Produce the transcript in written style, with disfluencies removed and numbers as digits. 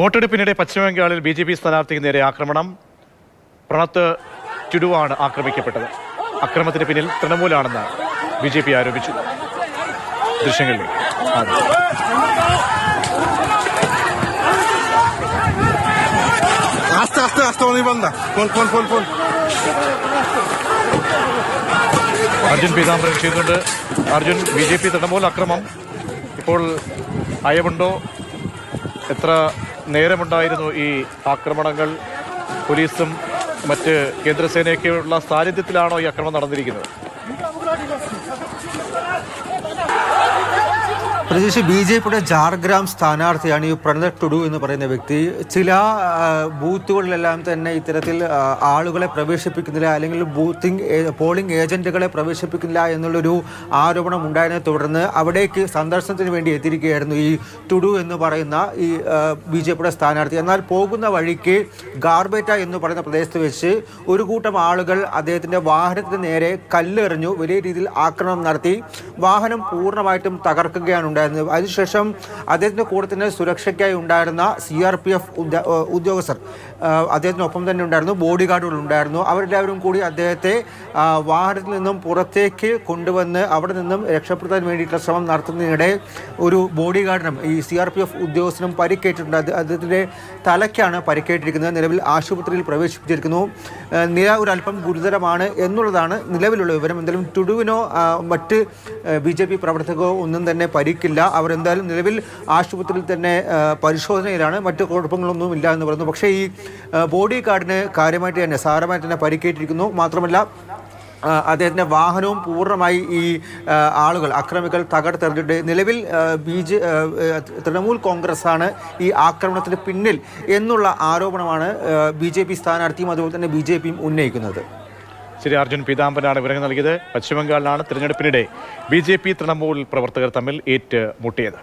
വോട്ടെടുപ്പിനിടെ പശ്ചിമബംഗാളിൽ BJP സ്ഥാനാർത്ഥിക്ക് നേരെ ആക്രമണം. പ്രണത് ടുഡുവാണ് ആക്രമിക്കപ്പെട്ടത്. അക്രമത്തിന് പിന്നിൽ തൃണമൂലാണെന്ന് BJP ആരോപിച്ചു. ദൃശ്യങ്ങളിൽ അർജുൻ പീതാംബരൻ ചെയ്യുന്നുണ്ട്. അർജുൻ, BJP തൃണമൂൽ അക്രമം ഇപ്പോൾ അയവുണ്ടോ? എത്ര നേരമുണ്ടായിരുന്നു ഈ ആക്രമണങ്ങൾ? പോലീസും മറ്റ് കേന്ദ്രസേനയൊക്കെയുള്ള സാന്നിധ്യത്തിലാണോ ഈ ആക്രമണം നടന്നിരിക്കുന്നത്? പ്രത്യേകിച്ച് BJPയുടെ ജാർഗ്രാം സ്ഥാനാർത്ഥിയാണ് ഈ പ്രണത് ടുഡു എന്ന് പറയുന്ന വ്യക്തി. ചില ബൂത്തുകളിലെല്ലാം തന്നെ ഇത്തരത്തിൽ ആളുകളെ പ്രവേശിപ്പിക്കുന്നില്ല, അല്ലെങ്കിൽ പോളിംഗ് ഏജന്റുകളെ പ്രവേശിപ്പിക്കുന്നില്ല എന്നുള്ളൊരു ആരോപണം ഉണ്ടായതിനെ തുടർന്ന് അവിടേക്ക് സന്ദർശനത്തിന് വേണ്ടി എത്തിയിരിക്കുകയായിരുന്നു ഈ ടുഡു എന്ന് പറയുന്ന ഈ BJPയുടെ സ്ഥാനാർത്ഥി. എന്നാൽ പോകുന്ന വഴിക്ക് ഗാർബേറ്റ എന്ന് പറയുന്ന പ്രദേശത്ത് വെച്ച് ഒരു കൂട്ടം ആളുകൾ അദ്ദേഹത്തിൻ്റെ വാഹനത്തിന് നേരെ കല്ലെറിഞ്ഞു, വലിയ രീതിയിൽ ആക്രമണം നടത്തി. വാഹനം പൂർണ്ണമായിട്ടും തകർക്കുകയാണ് ഉണ്ടായിരുന്നത്. അതിനുശേഷം അദ്ദേഹത്തിൻ്റെ കൂടെ തന്നെ സുരക്ഷയ്ക്കായി ഉണ്ടായിരുന്ന CRPF ഉദ്യോഗസ്ഥർ അദ്ദേഹത്തിനൊപ്പം തന്നെ ഉണ്ടായിരുന്നു, ബോഡി ഗാർഡുകൾ ഉണ്ടായിരുന്നു. അവരെല്ലാവരും കൂടി അദ്ദേഹത്തെ വാഹനത്തിൽ നിന്നും പുറത്തേക്ക് കൊണ്ടുവന്ന് അവിടെ നിന്നും രക്ഷപ്പെടുത്താൻ വേണ്ടിയിട്ടുള്ള ശ്രമം നടത്തുന്നതിനിടെ ഒരു ബോഡി ഗാർഡിനും ഈ CRPF ഉദ്യോഗസ്ഥനും പരിക്കേറ്റിട്ടുണ്ട്. അദ്ദേഹത്തിൻ്റെ തലയ്ക്കാണ് പരിക്കേറ്റിരിക്കുന്നത്. നിലവിൽ ആശുപത്രിയിൽ പ്രവേശിപ്പിച്ചിരിക്കുന്നു. നില ഒരല്പം ഗുരുതരമാണ് എന്നുള്ളതാണ് നിലവിലുള്ള വിവരം. എന്തായാലും ടുഡുവിനോ മറ്റ് BJP പ്രവർത്തകരോ ഒന്നും തന്നെ പരിക്കില്ല. അവരെന്തായാലും നിലവിൽ ആശുപത്രിയിൽ തന്നെ പരിശോധനയിലാണ്. മറ്റു കുഴപ്പങ്ങളൊന്നും ഇല്ല എന്ന് പറയുന്നു. പക്ഷേ ഈ ബോഡി ഗാർഡിന് സാരമായിട്ട് തന്നെ പരിക്കേറ്റിരിക്കുന്നു. മാത്രമല്ല അദ്ദേഹത്തിൻ്റെ വാഹനവും പൂർണ്ണമായി ഈ അക്രമികൾ തകർത്തെറിഞ്ഞിട്ട് നിലവിൽ തൃണമൂൽ കോൺഗ്രസ്സാണ് ഈ ആക്രമണത്തിന് പിന്നിൽ എന്നുള്ള ആരോപണമാണ് BJP സ്ഥാനാർത്ഥിയും അതുപോലെ തന്നെ BJPയും ഉന്നയിക്കുന്നത്. ശരി, അർജുൻ പീതാംബരനാണ് വിവരങ്ങൾ നൽകിയത്. പശ്ചിമബംഗാളിലാണ് തിരഞ്ഞെടുപ്പിനിടെ BJP തൃണമൂൽ പ്രവർത്തകർ തമ്മിൽ ഏറ്റുമുട്ടിയത്.